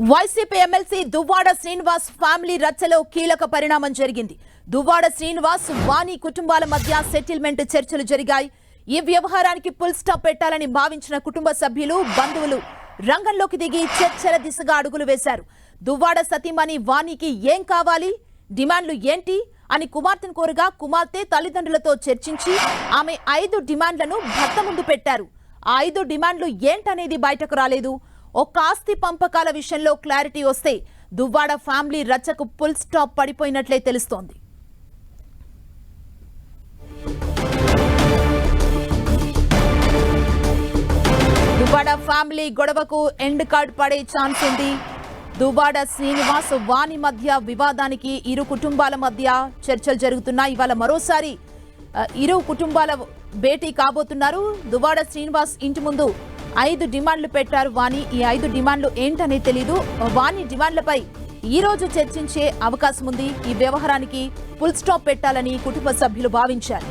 YCP MLC Duvvada Srinivas family రచ్చలో కీలక పరిణామం జరిగింది. దువ్వాడ శ్రీనివాస్ వాణి కుటుంబాల మధ్య సెటిల్మెంట్ చర్చలు జరిగాయి. ఈ వ్యవహారానికి ఫుల్ స్టాప్ పెట్టాలని భావించిన కుటుంబ సభ్యులు, బంధువులు రంగంలోకి దిగి చర్చల దిశగా అడుగులు వేశారు. దువ్వాడ సతీమణి వాణికి ఏం కావాలి, డిమాండ్లు ఏంటి అని కుమార్తెను కోరగా కుమార్తె తల్లిదండ్రులతో చర్చించి ఆమె 5 డిమాండ్లను భర్త ముందు పెట్టారు. ఆ 5 డిమాండ్లు ఏంటనేది బయటకు రాలేదు. ఒక్క ఆస్తి పంపకాల విషయంలో క్లారిటీ వస్తే దువ్వాడ ఫ్యామిలీ రచ్చకు ఫుల్ స్టాప్ పడిపోయినట్లే తెలుస్తోంది. దువ్వాడ ఫ్యామిలీ గొడవకు ఎండ్ కార్డ్ పడే ఛాన్స్ ఉంది. దువ్వాడ శ్రీనివాస్ వాణి మధ్య వివాదానికి ఇరు కుటుంబాల మధ్య చర్చలు జరుగుతున్నాయి. ఇవాళ మరోసారి ఇరు కుటుంబాల భేటీ కాబోతున్నారు. దువ్వాడ శ్రీనివాస్ ఇంటి ముందు 5 డిమాండ్లు పెట్టారు వాణి. ఈ 5 డిమాండ్లు ఏంటనే తెలీదు. వాణి డిమాండ్లపై ఈ రోజు చర్చించే అవకాశం ఉంది. ఈ వ్యవహారానికి ఫుల్ స్టాప్ పెట్టాలని కుటుంబ సభ్యులు భావించారు.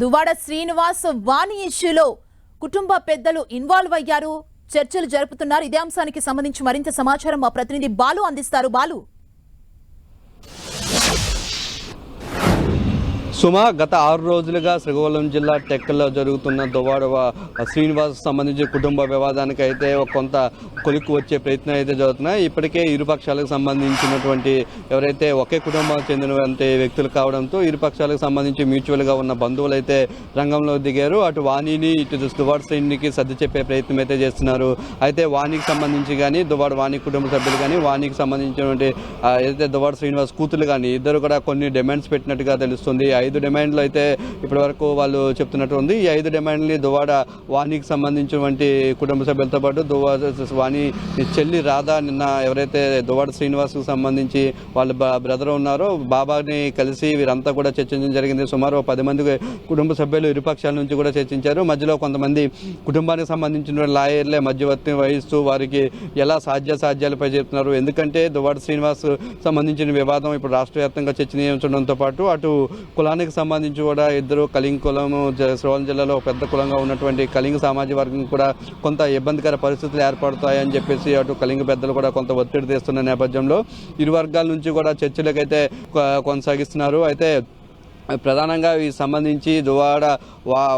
దువ్వాడ శ్రీనివాస్ వాణి ఇష్యూలో కుటుంబ పెద్దలు ఇన్వాల్వ్ అయ్యారు, చర్చలు జరుపుతున్నారు. ఇదే అంశానికి సంబంధించి మరింత సమాచారం మా ప్రతినిధి బాలు అందిస్తారు. బాలు, సుమా, గత 6 రోజులుగా శ్రీకాకుళం జిల్లా టెక్కల్లో జరుగుతున్న దువ్వాడ శ్రీనివాస్ సంబంధించి కుటుంబ వివాదానికి అయితే కొంత కొలిక్కు వచ్చే ప్రయత్నం అయితే జరుగుతున్నాయి. ఇప్పటికే ఇరుపక్షాలకు సంబంధించినటువంటి ఎవరైతే ఒకే కుటుంబానికి చెందినటువంటి వ్యక్తులు కావడంతో ఇరుపక్షాలకు సంబంధించి మ్యూచువల్గా ఉన్న బంధువులు అయితే రంగంలో దిగారు. అటు వాణిని ఇటు దువ్వాడ శ్రీనికి సర్ది చెప్పే ప్రయత్నం అయితే చేస్తున్నారు. అయితే వాణికి సంబంధించి కానీ దువ్వాడ వాణి కుటుంబ సభ్యులు కానీ వాణికి సంబంధించినటువంటి ఏదైతే దువ్వాడ శ్రీనివాస్ కూతురు కానీ ఇద్దరు కూడా కొన్ని డిమాండ్స్ పెట్టినట్టుగా తెలుస్తుంది. 5 డిమాండ్లు అయితే ఇప్పటి వరకు వాళ్ళు చెప్తున్నట్టు ఉంది. ఈ 5 డిమాండ్ని దువ్వాడ వాణికి సంబంధించినటువంటి కుటుంబ సభ్యులతో పాటు దువ్వాడ వాణి చెల్లి రాధా నిన్న ఎవరైతే దువ్వాడ శ్రీనివాస్కు సంబంధించి వాళ్ళ బ్రదర్ ఉన్నారో బాబాని కలిసి వీరంతా కూడా చర్చించడం జరిగింది. సుమారు 10 మంది కుటుంబ సభ్యులు ఇరుపక్షాల నుంచి కూడా చర్చించారు. మధ్యలో కొంతమంది కుటుంబానికి సంబంధించిన లాయర్లే మధ్యవర్తి వహిస్తూ వారికి ఎలా సాధ్యాలపై చెప్తున్నారు. ఎందుకంటే దువ్వాడ శ్రీనివాస్ సంబంధించిన వివాదం ఇప్పుడు రాష్ట్ర వ్యాప్తంగా చర్చనీయాంశంతో పాటు అటు కులానికి సంబంధించి కూడా ఇద్దరు కళింగ కులము శ్రీకాకుళం జిల్లాలో పెద్ద కులంగా ఉన్నటువంటి కళింగ సామాజిక వర్గం కూడా కొంత ఇబ్బందికర పరిస్థితులు ఏర్పడతాయని చెప్పేసి అటు కళింగ పెద్దలు కూడా కొంత ఒత్తిడి తెస్తున్న నేపథ్యంలో ఇరు వర్గాల నుంచి కూడా చర్చలకైతే కొనసాగిస్తున్నారు. అయితే ప్రధానంగా ఈ సంబంధించి దువ్వాడ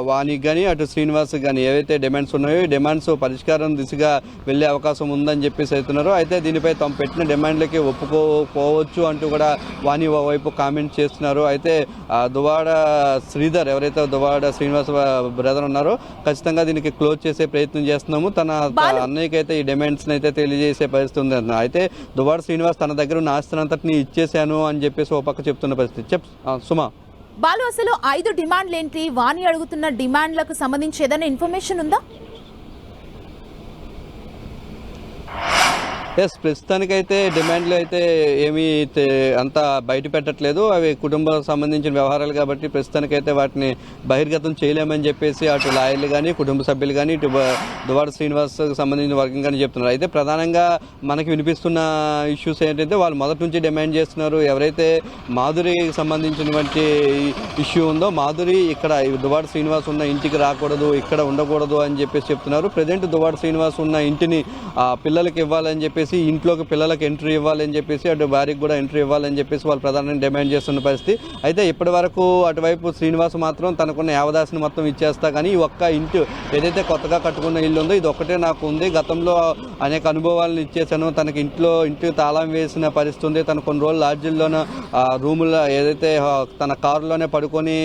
వాణికి కానీ అటు శ్రీనివాస్ కానీ ఏవైతే డిమాండ్స్ ఉన్నాయో ఈ డిమాండ్స్ పరిష్కారం దిశగా వెళ్లే అవకాశం ఉందని చెప్పేసి అవుతున్నారు. అయితే దీనిపై తాము పెట్టిన డిమాండ్లకి ఒప్పుకోవచ్చు అంటూ కూడా వాణి వైపు కామెంట్ చేస్తున్నారు. అయితే దువ్వాడ శ్రీధర్ ఎవరైతే దువ్వాడ శ్రీనివాస్ బ్రదర్ ఉన్నారో ఖచ్చితంగా దీనికి క్లోజ్ చేసే ప్రయత్నం చేస్తున్నాము, తన అన్నయ్యకి అయితే ఈ డిమాండ్స్ అయితే తెలియజేసే పరిస్థితి ఉంది అన్న. అయితే దువ్వాడ శ్రీనివాస్ తన దగ్గర ఉన్న ఆస్తినంతటిని ఇచ్చేశాను అని చెప్పేసి ఓ పక్క చెప్తున్న పరిస్థితి. సుమా, బాలు, అసలు 5 డిమాండ్లు ఏంటి? వాణి అడుగుతున్న డిమాండ్లకు సంబంధించి ఏదైనా ఇన్ఫర్మేషన్ ఉందా? ప్రస్తుతానికైతే డిమాండ్లు అయితే ఏమీ అంతా బయట పెట్టట్లేదు. అవి కుటుంబం సంబంధించిన వ్యవహారాలు కాబట్టి ప్రస్తుతానికైతే వాటిని బహిర్గతం చేయలేమని చెప్పేసి అటు లాయర్లు కానీ కుటుంబ సభ్యులు కానీ ఇటు దువ్వాడ శ్రీనివాస్ సంబంధించిన వర్గం కానీ చెప్తున్నారు. అయితే ప్రధానంగా మనకి వినిపిస్తున్న ఇష్యూస్ ఏంటంటే వాళ్ళు మొదటి నుంచి డిమాండ్ చేస్తున్నారు. ఎవరైతే మాధురికి సంబంధించినటువంటి ఇష్యూ ఉందో మాధురి ఇక్కడ దువ్వాడ శ్రీనివాస్ ఉన్న ఇంటికి రాకూడదు, ఇక్కడ ఉండకూడదు అని చెప్పేసి చెప్తున్నారు. ప్రజెంట్ దువ్వాడ శ్రీనివాస్ ఉన్న ఇంటిని పిల్లలకి ఇవ్వాలని చెప్పేసి ఇంట్లోకి పిల్లలకు ఎంట్రీ ఇవ్వాలని చెప్పేసి అటు భార్యకి కూడా ఎంట్రీ ఇవ్వాలని చెప్పేసి వాళ్ళు ప్రధానంగా డిమాండ్ చేస్తున్న పరిస్థితి. అయితే ఇప్పటి వరకు అటువైపు శ్రీనివాస్ మాత్రం తనకున్న యావదాసిని మొత్తం ఇచ్చేస్తా కానీ ఈ ఒక్క ఇంటి ఏదైతే కొత్తగా కట్టుకున్న ఇల్లు ఉందో ఇది ఒక్కటే నాకు ఉంది, గతంలో అనేక అనుభవాలను ఇచ్చేసాను, తనకి ఇంటికి తాళం వేసిన పరిస్థితి ఉంది, తను కొన్ని రోజులు లాడ్జిల్లోనూ రూముల్లో ఏదైతే తన కారులోనే పడుకొని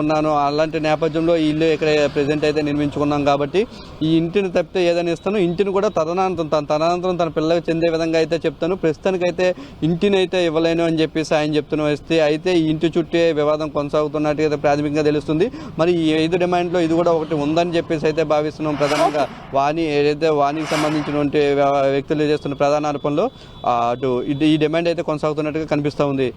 ఉన్నాను, అలాంటి నేపథ్యంలో ఈ ఇల్లు ఇక్కడ ప్రజెంట్ అయితే నిర్మించుకున్నాం కాబట్టి ఈ ఇంటిని తప్పితే ఏదైనా ఇస్తాను, ఇంటిని కూడా తదనంతరం తన పిల్లలకు చెందే విధంగా అయితే చెప్తాను, ప్రస్తుతానికైతే ఇంటిని అయితే ఇవ్వలేను అని చెప్పేసి ఆయన చెప్తున్న వస్తే అయితే ఈ ఇంటి చుట్టే వివాదం కొనసాగుతున్నట్టు ప్రాథమికంగా తెలుస్తుంది. మరి ఈ 5 డిమాండ్లో ఇది కూడా ఒకటి ఉందని చెప్పేసి అయితే భావిస్తున్నాం. ప్రధానంగా వాణి ఏదైతే వాణికి సంబంధించినటువంటి వ్యక్తులు చేస్తున్న ప్రధాన ఆరోపణలో అటు ఈ డిమాండ్ అయితే కొనసాగుతున్నట్టుగా కనిపిస్తూ ఉంది.